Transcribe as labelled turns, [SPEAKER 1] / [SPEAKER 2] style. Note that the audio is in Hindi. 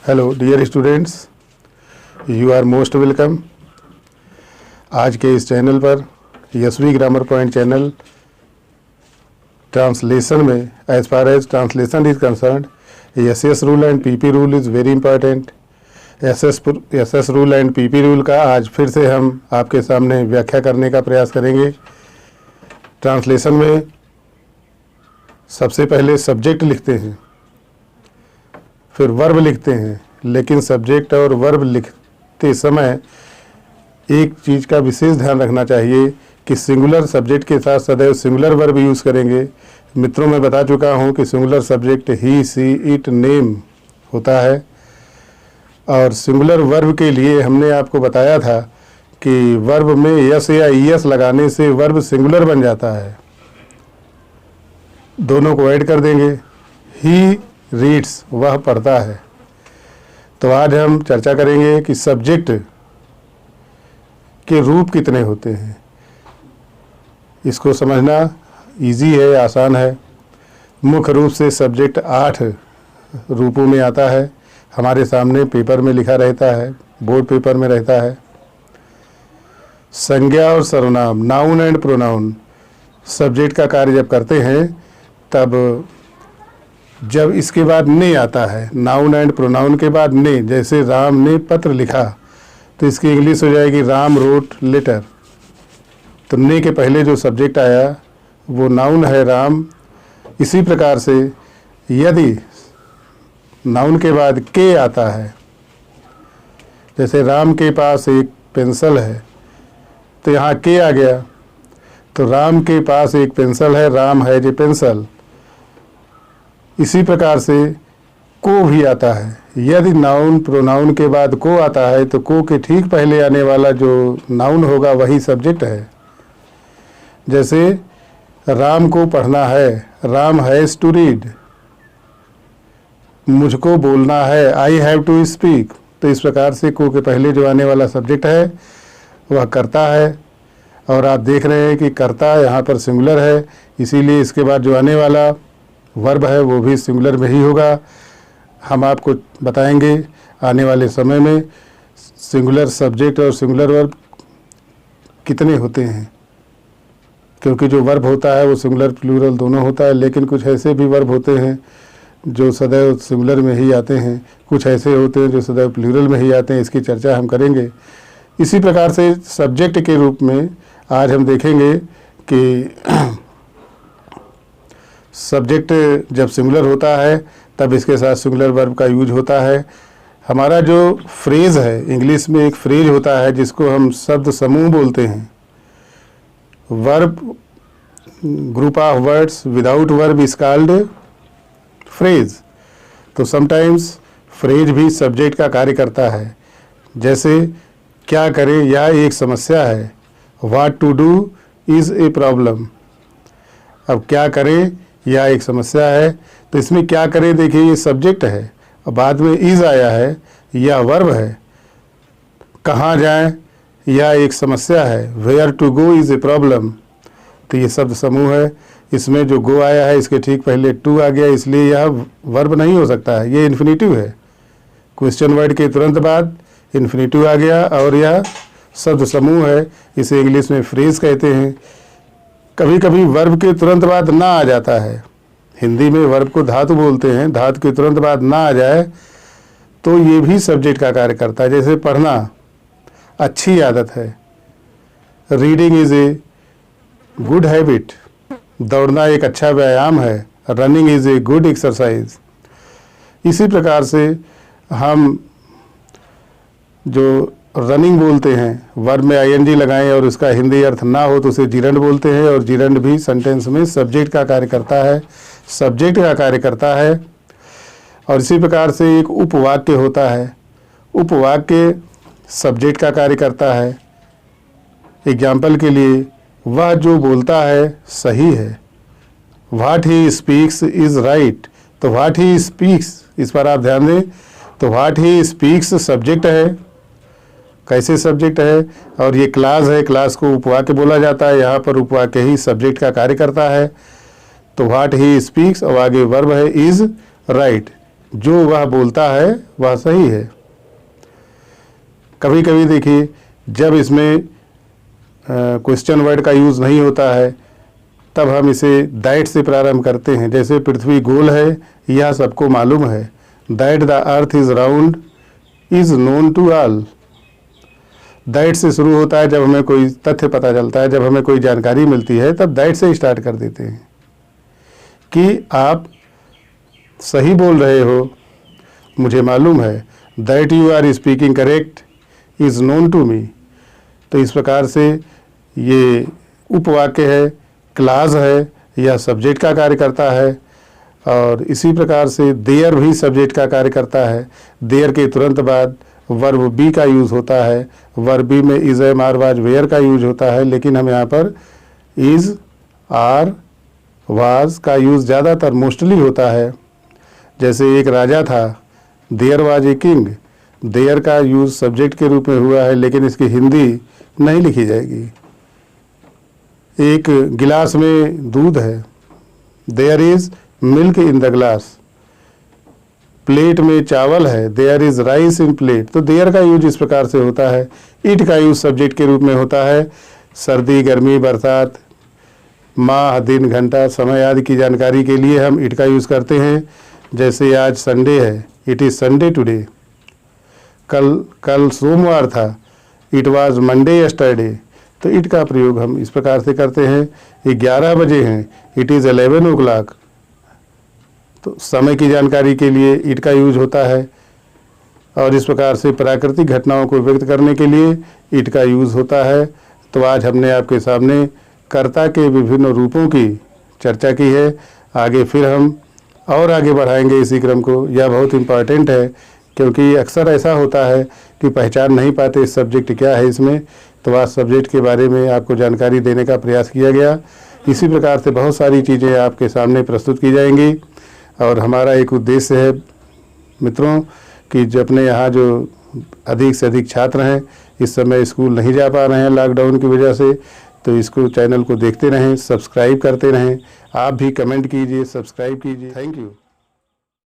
[SPEAKER 1] Hello dear students, you are most welcome. आज के इस चैनल पर Yashvi grammar point channel translation में as far as translation is concerned, S rule and PP rule is very important. S rule and PP rule का आज फिर से हम आपके सामने व्याख्या करने का प्रयास करेंगे। ट्रांसलेशन में सबसे पहले सब्जेक्ट लिखते हैं, फिर वर्ब लिखते हैं, लेकिन सब्जेक्ट और वर्ब लिखते समय एक चीज़ का विशेष ध्यान रखना चाहिए कि सिंगुलर सब्जेक्ट के साथ सदैव सिंगुलर वर्ब यूज़ करेंगे। मित्रों, मैं बता चुका हूँ कि singular subject he, she, it, name होता है और सिंगुलर वर्ब के लिए हमने आपको बताया था कि वर्ब में यस या ईएस लगाने से वर्ब सिंगुलर बन जाता है। दोनों को ऐड कर देंगे। ही रीड्स, वह पढ़ता है। तो आज हम चर्चा करेंगे कि सब्जेक्ट के रूप कितने होते हैं। इसको समझना इजी है, आसान है। मुख्य रूप से सब्जेक्ट 8 रूपों में आता है। हमारे सामने पेपर में लिखा रहता है, बोर्ड पेपर में रहता है। संज्ञा और सर्वनाम, नाउन एंड प्रोनाउन, सब्जेक्ट का कार्य जब करते हैं तब जब इसके बाद ने आता है, नाउन एंड प्रोनाउन के बाद ने, जैसे राम ने पत्र लिखा तो इसकी इंग्लिश हो जाएगी राम रोट लेटर। तो ने के पहले जो सब्जेक्ट आया वो नाउन है राम। इसी प्रकार से यदि नाउन के बाद के आता है, जैसे राम के पास एक पेंसिल है तो यहाँ के आ गया, तो राम के पास एक पेंसिल है, राम है जे पेंसिल। इसी प्रकार से को भी आता है। यदि नाउन प्रोनाउन के बाद को आता है तो को के ठीक पहले आने वाला जो नाउन होगा वही सब्जेक्ट है। जैसे राम को पढ़ना है, राम हैज़ टू रीड। मुझको बोलना है, आई हैव टू स्पीक। तो इस प्रकार से को के पहले जो आने वाला सब्जेक्ट है वह करता है। और आप देख रहे हैं कि करता यहाँ पर सिंगुलर है, इसीलिए इसके बाद जो आने वाला वर्ब है वो भी सिंगुलर में ही होगा। हम आपको बताएंगे आने वाले समय में सिंगुलर सब्जेक्ट और सिंगुलर वर्ब कितने होते हैं, क्योंकि जो वर्ब होता है वो सिंगुलर प्लूरल दोनों होता है। लेकिन कुछ ऐसे भी वर्ब होते हैं जो सदैव सिंगुलर में ही आते हैं, कुछ ऐसे होते हैं जो सदैव प्लूरल में ही आते हैं। इसकी चर्चा हम करेंगे। इसी प्रकार से सब्जेक्ट के रूप में आज हम देखेंगे कि सब्जेक्ट जब सिंगुलर होता है तब इसके साथ सिंगुलर वर्ब का यूज होता है। हमारा जो फ्रेज़ है, इंग्लिश में एक फ्रेज होता है जिसको हम शब्द समूह बोलते हैं। Verb, group of words without verb is called phrase. तो समटाइम्स फ्रेज भी सब्जेक्ट का कार्य करता है। जैसे क्या करें, यह एक समस्या है। What to do is a problem. अब क्या करें यह एक समस्या है, तो इसमें क्या करें, देखिए ये सब्जेक्ट है और बाद में इज़ आया है, यह वर्ब है। कहाँ जाएं यह एक समस्या है। Where to go is a problem. तो ये शब्द समूह है। इसमें जो गो आया है इसके ठीक पहले टू आ गया, इसलिए यह वर्ब नहीं हो सकता है, ये इन्फिनेटिव है। क्वेश्चन वर्ड के तुरंत बाद इन्फिनेटिव आ गया और यह शब्द समूह है। इसे इंग्लिश में फ्रेज कहते हैं। कभी कभी वर्ब के तुरंत बाद ना आ जाता है। हिंदी में वर्ब को धातु बोलते हैं, धातु के तुरंत बाद ना आ जाए तो ये भी सब्जेक्ट का कार्य करता है। जैसे पढ़ना अच्छी आदत है, reading is a good habit. दौड़ना एक अच्छा व्यायाम है, running is a good exercise. इसी प्रकार से हम जो रनिंग बोलते हैं, वर्ब में आईएनजी लगाएं और उसका हिंदी अर्थ ना हो तो उसे जिरंड बोलते हैं। और जिरंड भी सेंटेंस में सब्जेक्ट का कार्य करता है, सब्जेक्ट का कार्य करता है। और इसी प्रकार से एक उपवाक्य होता है। उपवाक्य सब्जेक्ट का कार्य करता है। एग्जाम्पल के लिए, वह जो बोलता है सही है। What he speaks is right. तो व्हाट ही स्पीक्स, इस पर आप ध्यान दें। तो व्हाट ही स्पीक्स सब्जेक्ट है। कैसे सब्जेक्ट है, और ये क्लास है, क्लास को उपवाक्य बोला जाता है। यहाँ पर उपवाक्य ही सब्जेक्ट का कार्य करता है। तो व्हाट ही स्पीक्स और आगे वर्ब है इज़ राइट। जो वह बोलता है वह सही है। कभी कभी देखिए जब इसमें क्वेश्चन वर्ड का यूज़ नहीं होता है तब हम इसे दैट से प्रारंभ करते हैं। जैसे पृथ्वी गोल है यह सबको मालूम है, that the earth is round is known to all. That से शुरू होता है जब हमें कोई तथ्य पता चलता है, जब हमें कोई जानकारी मिलती है तब दैट से स्टार्ट कर देते हैं कि आप सही बोल रहे हो, मुझे मालूम है। That you are speaking correct is known to me. तो इस प्रकार से ये उपवाक्य है, क्लास है, यह सब्जेक्ट का कार्य करता है। और इसी प्रकार से देयर भी सब्जेक्ट का कार्य करता है। देयर के तुरंत बाद वर्ब बी का यूज़ होता है। वर्ब बी में is, am, are, was, were का यूज होता है, लेकिन हम यहाँ पर इज़, आर, वाज का यूज़ ज़्यादातर मोस्टली होता है। जैसे एक राजा था, there was a king, there का यूज़ सब्जेक्ट के रूप में हुआ है, लेकिन इसकी हिंदी नहीं लिखी जाएगी। एक गिलास में दूध है, there is milk in the glass. Plate में चावल है, there is rice in plate. तो देयर का यूज इस प्रकार से होता है। इट का यूज सब्जेक्ट के रूप में होता है। सर्दी, गर्मी, बरसात, माह, दिन, घंटा, समय आदि की जानकारी के लिए हम इट का यूज़ करते हैं। जैसे आज संडे है, इट इज़ संडे टुडे। कल सोमवार था, इट वाज मंडे यस्टरडे। तो इट का प्रयोग हम इस प्रकार से करते हैं। 11 बजे हैं, इट इज़ 11 o'clock। तो समय की जानकारी के लिए इट का यूज होता है। और इस प्रकार से प्राकृतिक घटनाओं को व्यक्त करने के लिए इट का यूज होता है। तो आज हमने आपके सामने कर्ता के विभिन्न रूपों की चर्चा की है। आगे फिर हम और आगे बढ़ाएंगे इसी क्रम को। यह बहुत इम्पॉर्टेंट है क्योंकि अक्सर ऐसा होता है कि पहचान नहीं पाते इस सब्जेक्ट क्या है इसमें। तो आज सब्जेक्ट के बारे में आपको जानकारी देने का प्रयास किया गया। इसी प्रकार से बहुत सारी चीज़ें आपके सामने प्रस्तुत की जाएंगी। और हमारा एक उद्देश्य है मित्रों कि जो अपने यहाँ जो अधिक से अधिक छात्र हैं इस समय स्कूल नहीं जा पा रहे हैं लॉकडाउन की वजह से, तो इसको चैनल को देखते रहें, सब्सक्राइब करते रहें। आप भी कमेंट कीजिए, सब्सक्राइब कीजिए। Thank you.